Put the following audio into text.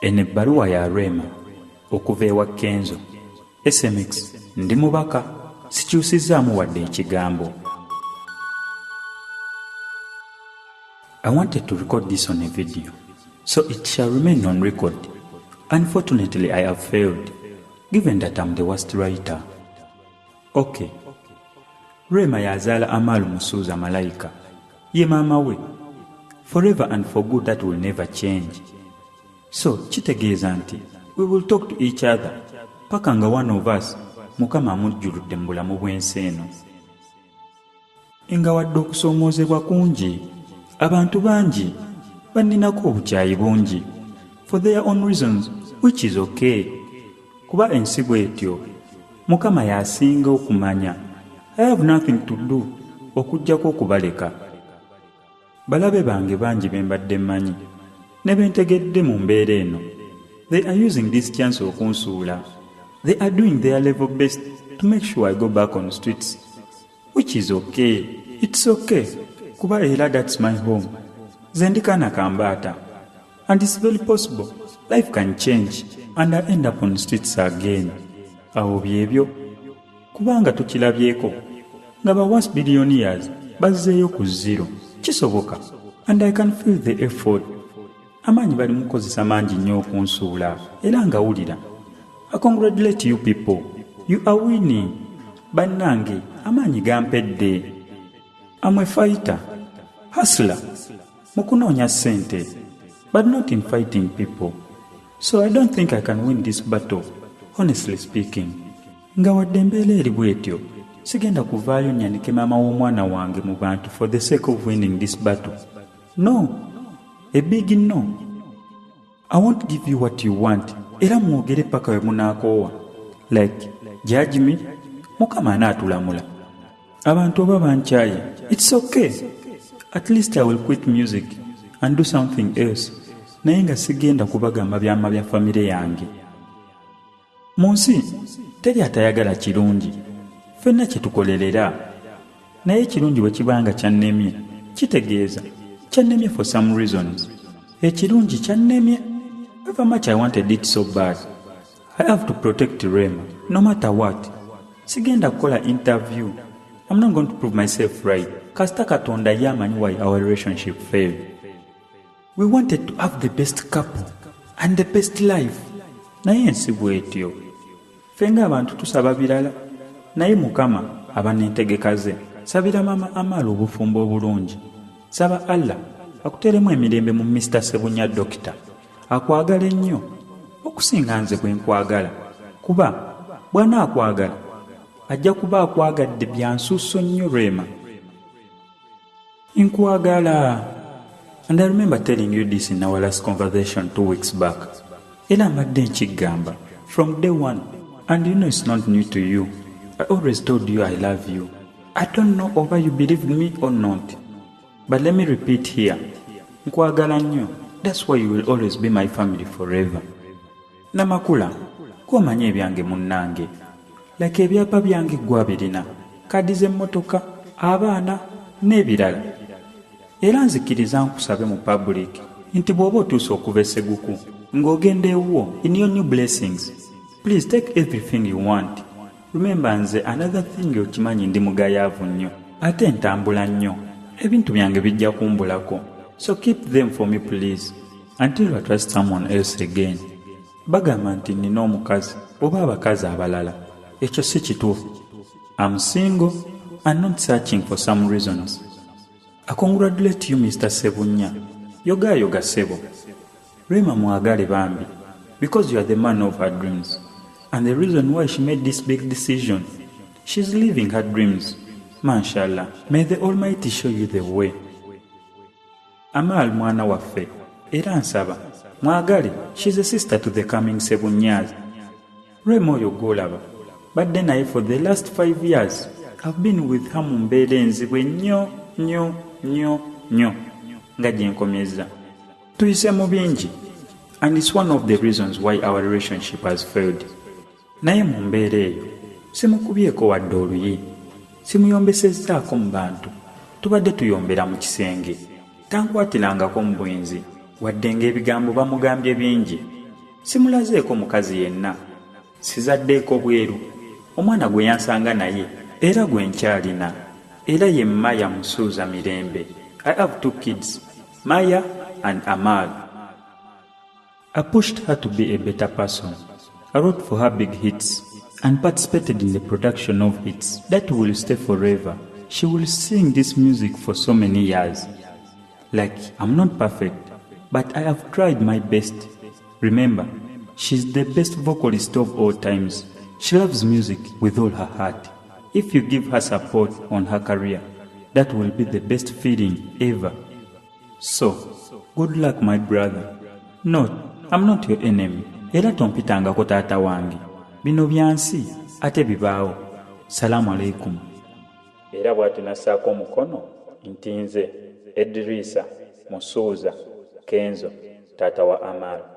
Eno ebbaluwa ya Rema okuva ewa Kenzo. SMX ndi mubaka, sikyusizaamu wadde ekigambo. I wanted to record this on a video, so it shall remain on record. Unfortunately, I have failed, given that I'm the worst writer. Okay. Rema yazaala Amalu Musuuza Malayika. Ye maama we. Forever and for good, that will never change. So, kitegeeza nti, we will talk to each other. Paka nga one of us, Mukama amujjuludde mu bulamu bw'ensi eno. Nga wadde okusoomoozebwa kungi, abantu bangi banninako obukyayi bungi, for their own reasons, which is okay. Kuba ensi bw'etyo, Mukama y'asinga okumanya. I have nothing to do okuggyako okubaleka. Balabe bange bangi be mbadde mmanyi, ne bentegedde mu mbeera eno. They are using this chance okunsuula. They are doing their level best to make sure I go back on streets, which is okay. It's okay. Kuba era that's my home. Zendikana Kambata. And it's very possible. Life can change and I end up on streets again. Awo byebyo. Kubanga tukilabyeko. Nga ba once billionaires bazzeeyo ku zero. Kisoboka. And I can feel the effort. Amaanyi bali mukozesa mangi nnyo okunsuula. Era nga wulira. I congratulate you people. You are winning. Bannange, amaanyi gampedde. I'm a fighter. Hustler. Mukunoonya ssente. But not in fighting people. So I don't think I can win this battle, honestly speaking. Nga wadde embeera eri bw'etyo, sigenda kuvaayo nnyanike maama w'omwana wange mu bantu for the sake of winning this battle. No. A big no. I won't give you what you want. Era mwogere paka we munaakoowa. Like, judge me, Mukama anaatulamula. Abantu oba bankyaye, it's okay. At least I will quit music and do something else. Naye nga sigenda kubagamba byama bya famire yange. Mu nsi, teri atayagala kirungi. Ffenna kye tukolerera. Naye ekirungi bwe kibanga kyannemye, kitegeeza kyannemye for some reasons. Ekirungi kyannemye. However much I wanted it so bad, I have to protect Rema, no matter what. Sigenda kukola interview. I'm not going to prove myself right. Kasita Katonda yamanyi why our relationship failed. We wanted to have the best couple and the best life. Naye ensi bw'etyo. Fenga abantu tusaba birala. Naye Mukama aba n'entegeka ze. Sabira maama Amalu obufumbo obulungi. Saba Allah akuteremu emirembe mu Mr. Sebunya Doctor. Akwagala ennyo okusinga nze bwe nkwagala. Kuba bwana akwagala ajja kuba akwagadde byansusso nnyo Rema. Nkwagala. And I remember telling you this in our last conversation 2 weeks back. Era mbadde nkigamba from day one. And you know it's not new to you. I always told you I love you. I don't know whether you believed me or not. But let me repeat here. Nkwagala nnyo. That's why you will always be my family forever. Namakula, kwomanya ebyange munnange. Like ebyapa byange gwa birina. Kadi z'emmotoka, abaana, n'ebirala. Era nzikiriza nkusabe mu public nti bw'oba otuuse okuva esseguku ng'ogenda ewuwo in your new blessings. Please take everything you want. Remember nze another thing okimanyi ndi mugayaavu nnyo. Ate ntambula nnyo. Ebintu byange bijja kumbulako. So keep them for me please, until I trust someone else again. Bagamba nti nina omukazi oba abakazi abalala. Ekyo si kituufu. I'm single and not searching for some reasons. I congratulate you Mr. Sebunya. Yoga Sebo. Rema mwagale bambi, because you are the man of her dreams. And the reason why she made this big decision, she's living her dreams. Mashallah, may the Almighty show you the way. Amal mwana waffe, era nsaba, mwagale, she's a sister to the coming Sebunyas. Rema oyo gw'olaba, badde naye for the last 5 years, I've been with her mu mbeera enzibwe nnyo, nga gye nkomeza. Tuyise mu bingi, and it's one of the reasons why our relationship has failed. Naye mu mbeera eyo, simukubyeko wadde oluyi, simuyombesezaako mu bantu, tubadde tuyombera mu kisenge. Tankwatirangako mu bwenzi, wadde ng'ebigambo bamugambye bingi. Simulazeeko mukazi yenna. Sizaddeeko bweru. Omwana gwe yansanga naye era gwe nkyalina. Era ye Maya Musuuza Mirembe. I have 2 kids, Maya and Amal. I pushed her to be a better person. I wrote for her big hits and participated in the production of hits that will stay forever. She will sing this music for so many years. Like, I'm not perfect, but I have tried my best. Remember, she's the best vocalist of all times. She loves music with all her heart. If you give her support on her career, that will be the best feeling ever. So, good luck, my brother. No, I'm not your enemy. Era tompitangako taata wange. Bino byansi ate bibaawo. Salamu alaikum. Era bw'atunassaako omukono nti nze Edrisa Musuuza Kenzo taata wa Amal.